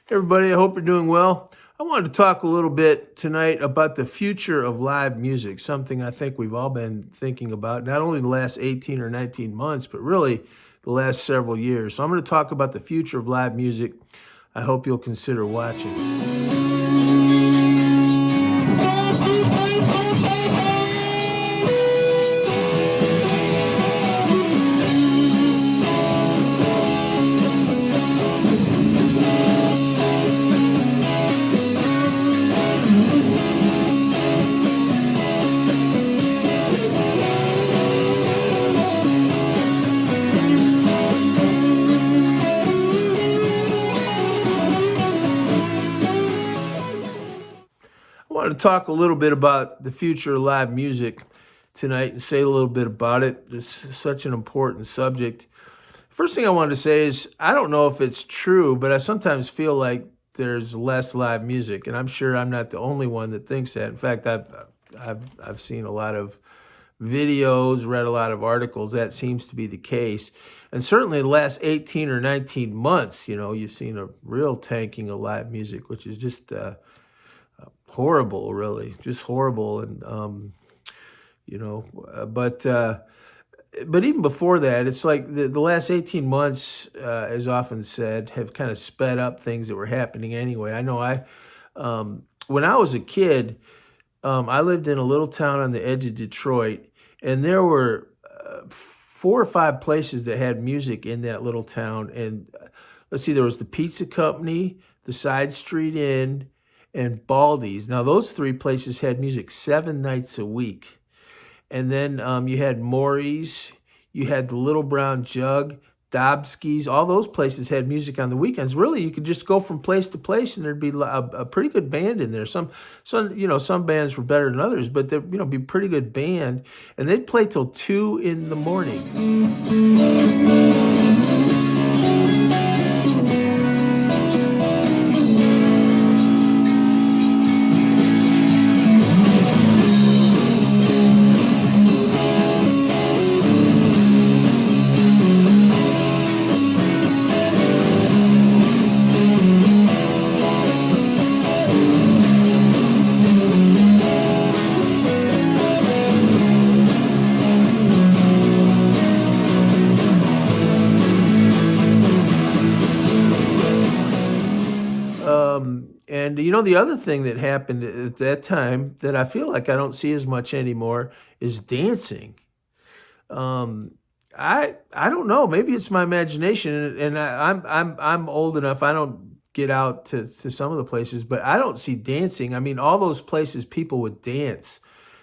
Everybody, I hope you're doing well. I wanted to talk a little bit tonight about the future of live music, something I think we've all been thinking about, not only the last 18 or 19 months, but really the last several years. So I'm going to talk about the future of live music. I hope you'll consider watching. I wanted to talk a little bit about the future of live music tonight and say a little bit about it. It's such an important subject. First thing I wanted to say is I don't know if it's true, but I sometimes feel like there's less live music, and I'm sure I'm not the only one that thinks that. In fact, I've seen a lot of videos, read a lot of articles. That seems to be the case, and certainly the last 18 or 19 months, you've seen a real tanking of live music, which is just horrible, really, just horrible, and you know, uh, but. Uh, but even before that, it's like the last 18 months, as often said, have kind of sped up things that were happening anyway. When I was a kid, I lived in a little town on the edge of Detroit, and there were four or five places that had music in that little town. And let's see, there was the Pizza Company, the Side Street Inn, and Baldy's. Now, those three places had music 7 nights a week. And then you had Maury's, you had the Little Brown Jug, Dobsky's. All those places had music on the weekends. Really, you could just go from place to place, and there'd be a pretty good band in there. Some bands were better than others, but there'd be a pretty good band, and they'd play till 2 in the morning. And the other thing that happened at that time that I feel like I don't see as much anymore is dancing. Um, I don't know. Maybe it's my imagination, and I'm old enough. I don't get out to some of the places, but I don't see dancing. I mean, all those places people would dance.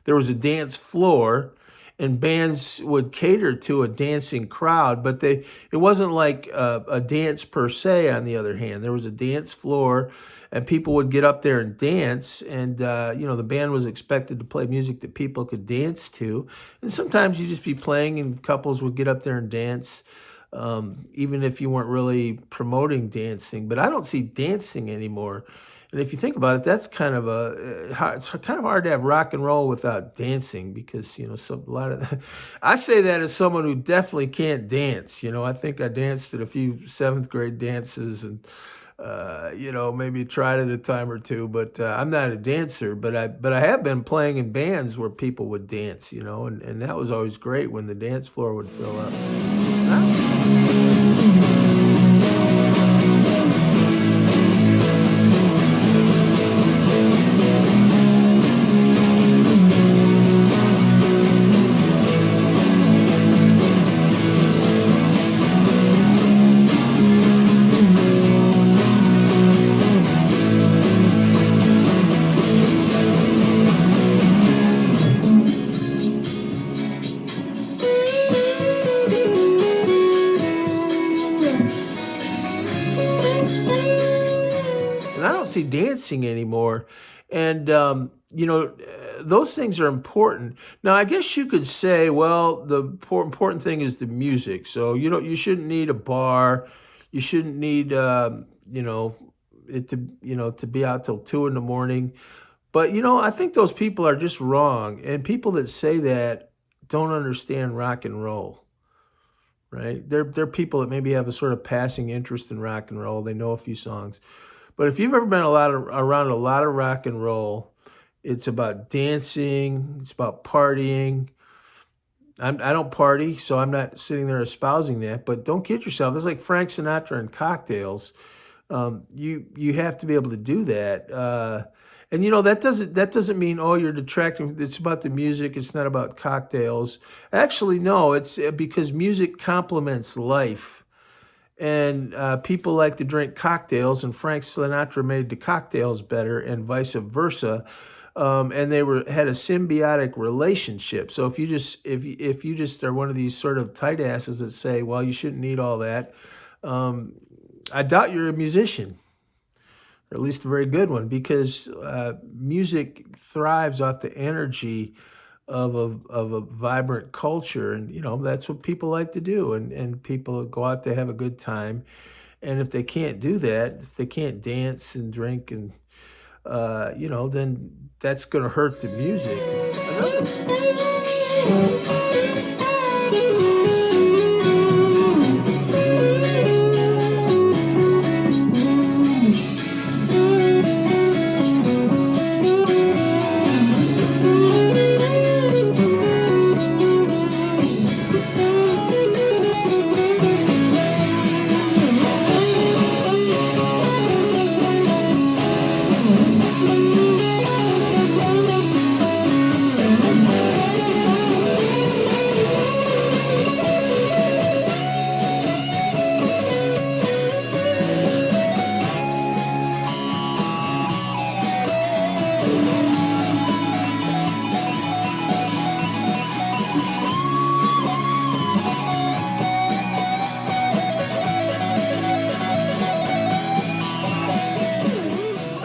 There was a dance floor, and bands would cater to a dancing crowd, but it wasn't like a dance per se. On the other hand, there was a dance floor, and people would get up there and dance, and the band was expected to play music that people could dance to, and sometimes you'd just be playing, and couples would get up there and dance, even if you weren't really promoting dancing. But I don't see dancing anymore. And if you think about it, that's kind of it's kind of hard to have rock and roll without dancing because a lot of I say that as someone who definitely can't dance. I think I danced at a few seventh grade dances and maybe tried it a time or two, but I'm not a dancer. But I have been playing in bands where people would dance. And that was always great when the dance floor would fill up. And I don't see dancing anymore. And those things are important. Now, I guess you could say, well, the important thing is the music. So you shouldn't need a bar. You shouldn't need it to be out till 2 in the morning. But I think those people are just wrong. And people that say that don't understand rock and roll. Right? They're people that maybe have a sort of passing interest in rock and roll. They know a few songs. But if you've ever been around a lot of rock and roll, it's about dancing, it's about partying. I don't party, so I'm not sitting there espousing that, but don't kid yourself. It's like Frank Sinatra and cocktails. You have to be able to do that. And that doesn't mean, oh, you're detracting. It's about the music. It's not about cocktails. Actually, no. It's because music complements life, and people like to drink cocktails, and Frank Sinatra made the cocktails better, and vice versa. And they were had a symbiotic relationship. So if you just are one of these sort of tight asses that say, well, you shouldn't need all that, um, I doubt you're a musician, or at least a very good one, because music thrives off the energy of a vibrant culture, and that's what people like to do, and people go out to have a good time, and if they can't do that, if they can't dance and drink and then that's going to hurt the music. Another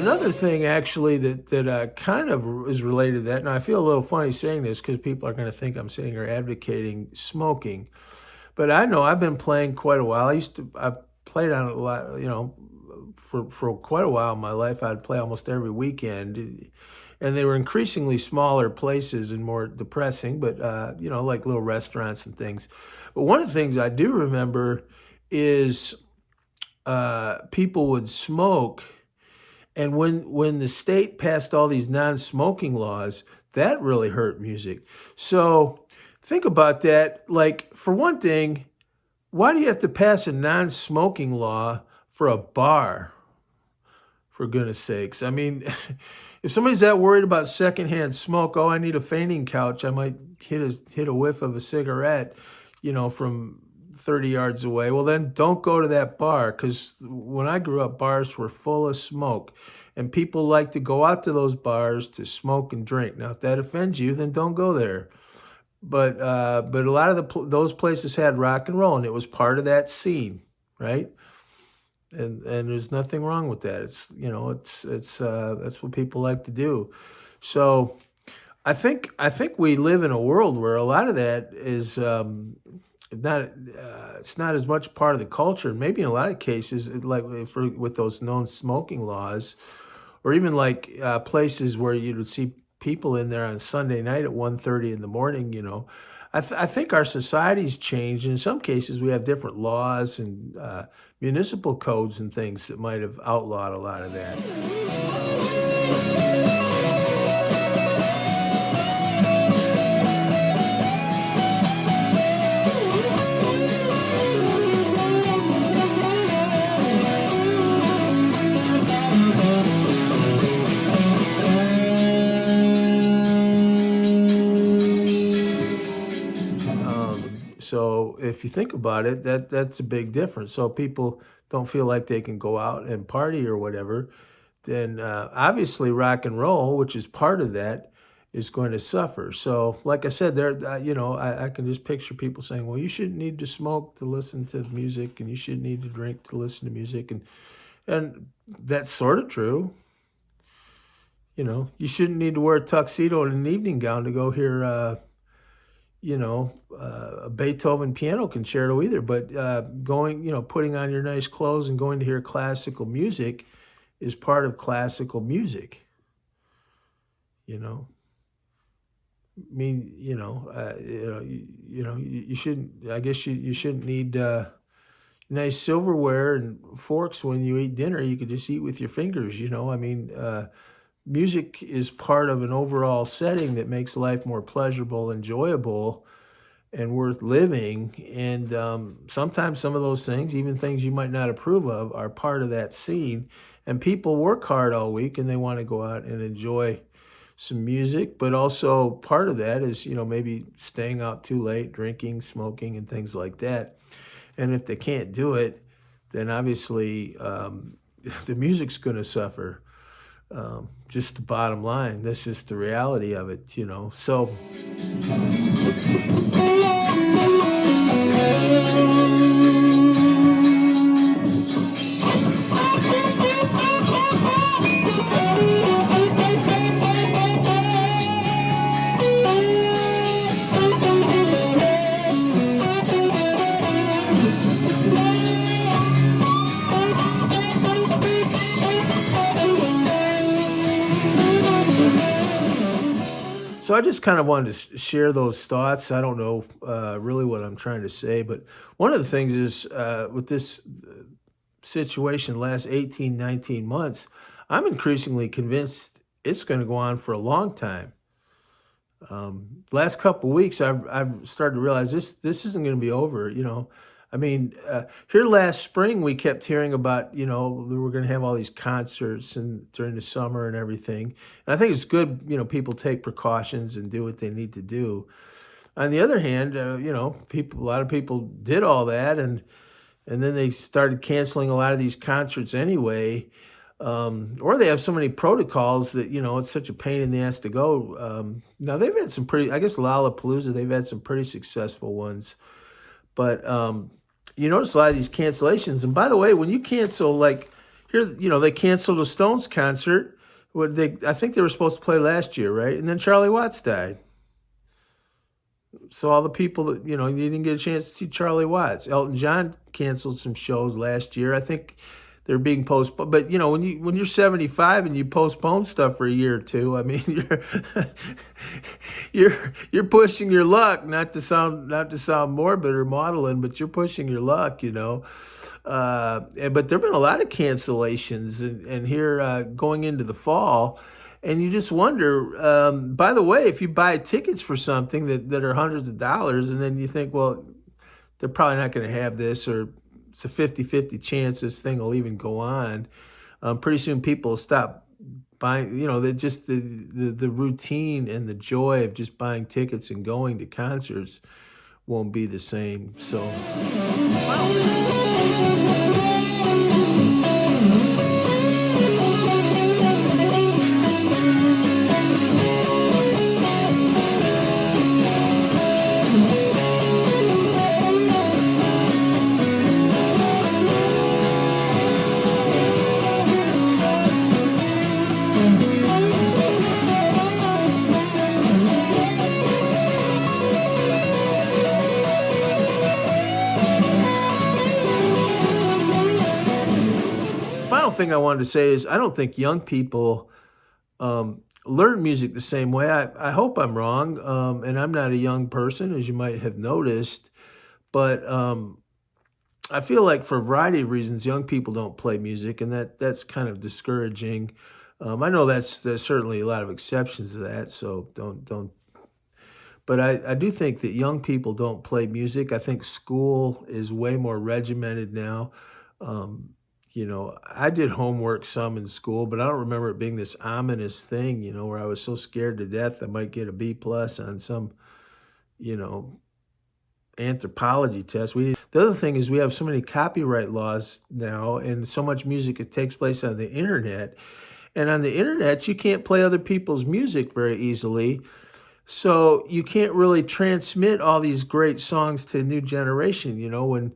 Another thing, actually, that kind of is related to that, and I feel a little funny saying this because people are going to think I'm sitting here advocating smoking, but I know I've been playing quite a while. I played on it a lot, for quite a while in my life. I'd play almost every weekend, and they were increasingly smaller places and more depressing, but like little restaurants and things. But one of the things I do remember is people would smoke, and when the state passed all these non-smoking laws, that really hurt music. So think about that. Like, for one thing, why do you have to pass a non-smoking law for a bar? For goodness sakes. I mean, if somebody's that worried about secondhand smoke, oh, I need a fainting couch. I might hit a whiff of a cigarette, from 30 yards away. Well, then don't go to that bar, because when I grew up, bars were full of smoke, and people like to go out to those bars to smoke and drink. Now, if that offends you, then don't go there. But a lot of those places had rock and roll, and it was part of that scene, right? And there's nothing wrong with that. It's that's what people like to do. So I think we live in a world where a lot of that is not it's not as much part of the culture. Maybe in a lot of cases, with those known smoking laws, or even like places where you would see people in there on Sunday night at 1:30 in the morning. I think our society's changed. In some cases, we have different laws and municipal codes and things that might have outlawed a lot of that. So if you think about it, that's a big difference. So people don't feel like they can go out and party or whatever. Then obviously rock and roll, which is part of that, is going to suffer. So, like I said, I can just picture people saying, "Well, you shouldn't need to smoke to listen to music, and you shouldn't need to drink to listen to music," and that's sort of true. You shouldn't need to wear a tuxedo and an evening gown to go hear. A Beethoven piano concerto either, but putting on your nice clothes and going to hear classical music is part of classical music. You know, I mean, you shouldn't. I guess you shouldn't need. nice silverware and forks when you eat dinner. You could just eat with your fingers, you know? I mean, music is part of an overall setting that makes life more pleasurable, enjoyable, and worth living. And sometimes some of those things, even things you might not approve of, are part of that scene. And people work hard all week and they want to go out and enjoy some music, but also part of that is, maybe staying out too late, drinking, smoking, and things like that. And if they can't do it, then obviously the music's going to suffer. Just the bottom line. That's just the reality of it. So, so I just kind of wanted to share those thoughts. I don't know really what I'm trying to say, but one of the things is with this situation last 18, 19 months, I'm increasingly convinced it's going to go on for a long time. Last couple weeks, I've started to realize this isn't going to be over. I mean, here last spring, we kept hearing about that we're going to have all these concerts and during the summer and everything. And I think it's good people take precautions and do what they need to do. On the other hand, a lot of people did all that, and then they started canceling a lot of these concerts anyway. Or they have so many protocols that it's such a pain in the ass to go. Now they've had some pretty, I guess Lollapalooza, they've had some pretty successful ones, but you notice a lot of these cancellations. And by the way, when you cancel, like here, they canceled a Stones concert. I think they were supposed to play last year, right? And then Charlie Watts died. So all the people that you didn't get a chance to see Charlie Watts. Elton John canceled some shows last year. I think they're being postponed. But when you're 75 and you postpone stuff for a year or two, I mean you're pushing your luck. Not to sound morbid or maudlin, but you're pushing your luck. But there've been a lot of cancellations, and here going into the fall. And you just wonder, by the way, if you buy tickets for something that are hundreds of dollars, and then you think, well, they're probably not going to have this, or it's a 50-50 chance this thing will even go on. Pretty soon people stop buying, the routine and the joy of just buying tickets and going to concerts won't be the same. So, final thing I wanted to say is I don't think young people learn music the same way. I hope I'm wrong, and I'm not a young person, as you might have noticed, but I feel like for a variety of reasons, young people don't play music, and that's kind of discouraging. I know there's certainly a lot of exceptions to that, so don't. But I do think that young people don't play music. I think school is way more regimented now. I did homework some in school, but I don't remember it being this ominous thing, where I was so scared to death I might get a B plus on some, you know, anthropology test. The other thing is we have so many copyright laws now and so much music that takes place on the internet. And on the internet, you can't play other people's music very easily. So you can't really transmit all these great songs to a new generation. When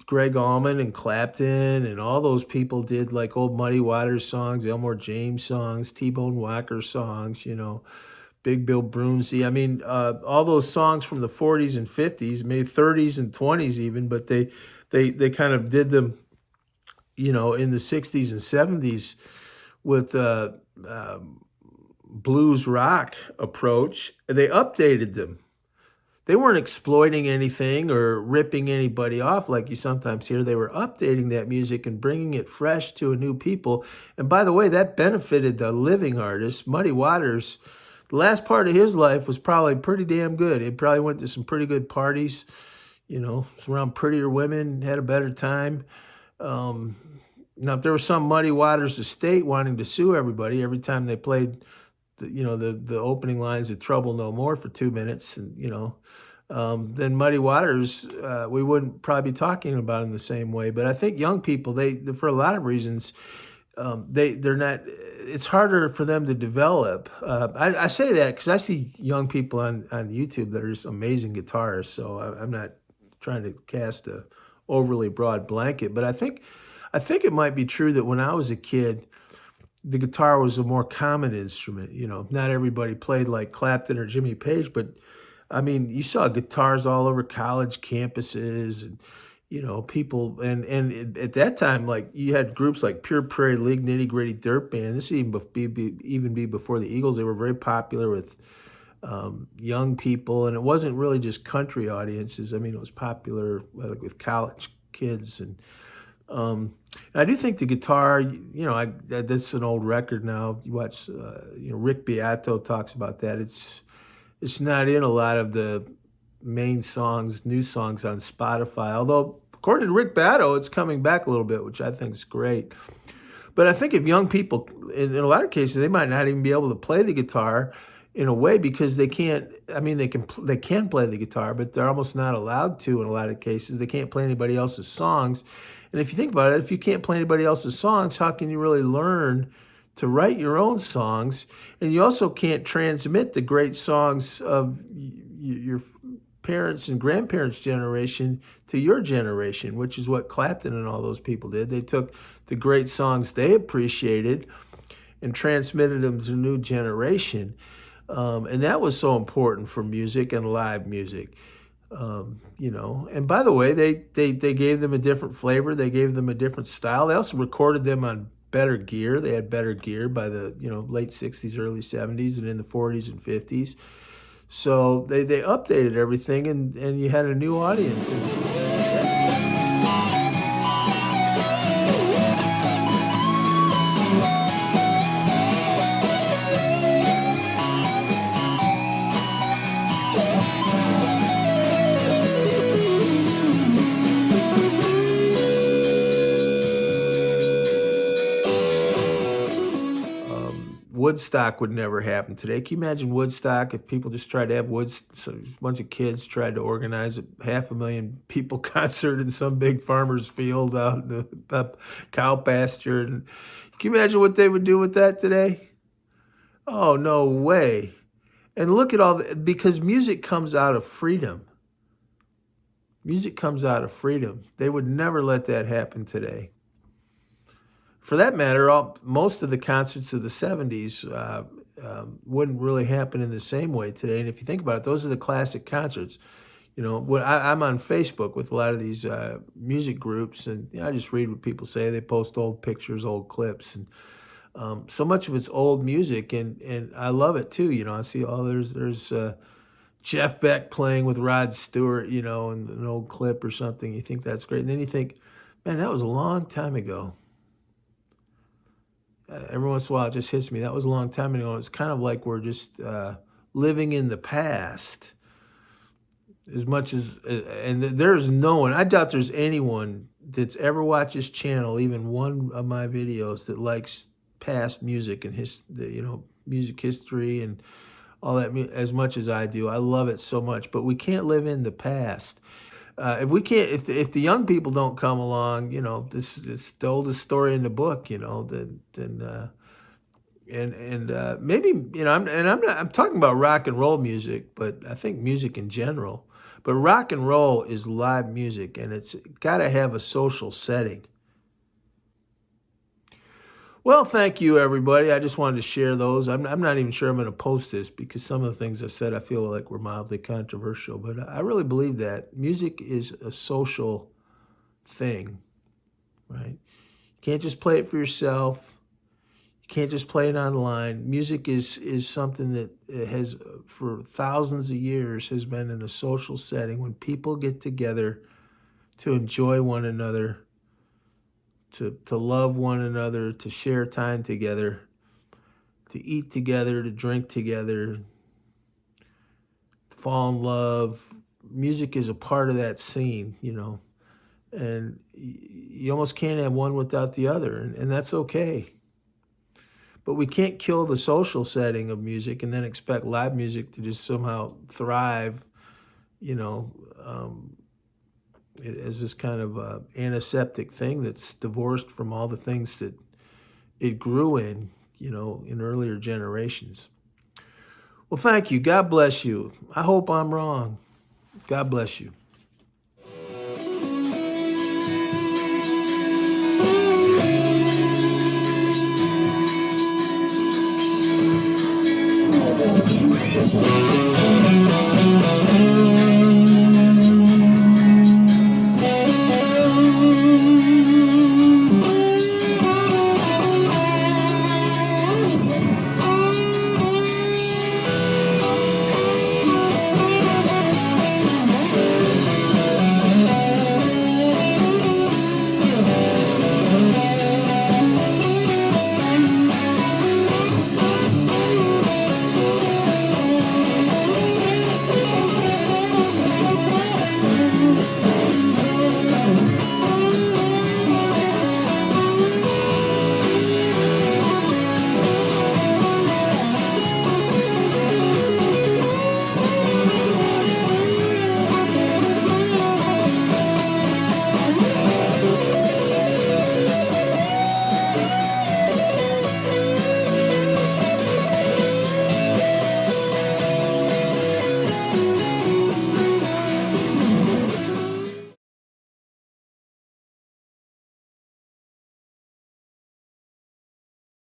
Greg Allman and Clapton and all those people did like old Muddy Waters songs, Elmore James songs, T-Bone Walker songs, Big Bill Broonzy. I mean, all those songs from the 40s and 50s, maybe 30s and 20s even, but they kind of did them, in the 60s and 70s with blues rock approach. They updated them They weren't exploiting anything or ripping anybody off like you sometimes hear. They were updating that music and bringing it fresh to a new people. And by the way, that benefited the living artist. Muddy Waters, the last part of his life was probably pretty damn good. He probably went to some pretty good parties, was around prettier women, had a better time. Um, Now, if there was some Muddy Waters estate wanting to sue everybody every time they played the opening lines of Trouble No More for 2 minutes, and then Muddy Waters, we wouldn't probably be talking about him the same way. But I think young people, for a lot of reasons, they're not. It's harder for them to develop. I say that because I see young people on YouTube that are just amazing guitarists. So I'm not trying to cast a overly broad blanket, but I think it might be true that when I was a kid, the guitar was a more common instrument. Not everybody played like Clapton or Jimmy Page, but I mean, you saw guitars all over college campuses, and people, and at that time, like you had groups like Pure Prairie League, Nitty Gritty Dirt Band. This even be before the Eagles. They were very popular with young people, and it wasn't really just country audiences. I mean, it was popular like with college kids, and I do think the guitar, that's an old record now. You watch, Rick Beato talks about that. It's not in a lot of the main songs, new songs on Spotify. Although, according to Rick Beato, it's coming back a little bit, which I think is great. But I think if young people, in a lot of cases, they might not even be able to play the guitar in a way because they can't. I mean, they can play the guitar, but they're almost not allowed to in a lot of cases. They can't play anybody else's songs. And if you think about it, if you can't play anybody else's songs, how can you really learn to write your own songs? And you also can't transmit the great songs of your parents' and grandparents' generation to your generation, which is what Clapton and all those people did. They took the great songs they appreciated and transmitted them to a new generation. And that was so important for music and live music. And by the way, they gave them a different flavor. They gave them a different style. They also recorded them on better gear. They had better gear by the late 60s, early 70s, and in the 40s and 50s. So they updated everything, and you had a new audience. Woodstock would never happen today. Can you imagine Woodstock if people just tried to have so a bunch of kids tried to organize a 500,000 people concert in some big farmer's field out in the cow pasture? And can you imagine what they would do with that today? Oh, no way. And look at because music comes out of freedom. Music comes out of freedom. They would never let that happen today. For that matter, most of the concerts of the 70s wouldn't really happen in the same way today. And if you think about it, those are the classic concerts. I'm on Facebook with a lot of these music groups, and I just read what people say. They post old pictures, old clips, and so much of it's old music, and I love it too. I see there's Jeff Beck playing with Rod Stewart, in an old clip or something. You think that's great, and then you think, man, that was a long time ago. Every once in a while, it just hits me. That was a long time ago. It's kind of like we're just living in the past as much as, and there's no one, I doubt there's anyone that's ever watched this channel, even one of my videos, that likes past music and music history and all that as much as I do. I love it so much, but we can't live in the past. If we can't, if the young people don't come along, this is the oldest story in the book, then maybe I'm talking about rock and roll music, but I think music in general. But rock and roll is live music, and it's got to have a social setting. Well, thank you, everybody. I just wanted to share those. I'm not even sure I'm going to post this because some of the things I said I feel like were mildly controversial, but I really believe that music is a social thing, right? You can't just play it for yourself. You can't just play it online. Music is something that has, for thousands of years, has been in a social setting when people get together to enjoy one another, to love one another, to share time together, to eat together, to drink together, to fall in love. Music is a part of that scene, and you almost can't have one without the other, and that's okay. But we can't kill the social setting of music and then expect live music to just somehow thrive, you know, um, as this kind of antiseptic thing that's divorced from all the things that it grew in, in earlier generations. Well, thank you. God bless you. I hope I'm wrong. God bless you.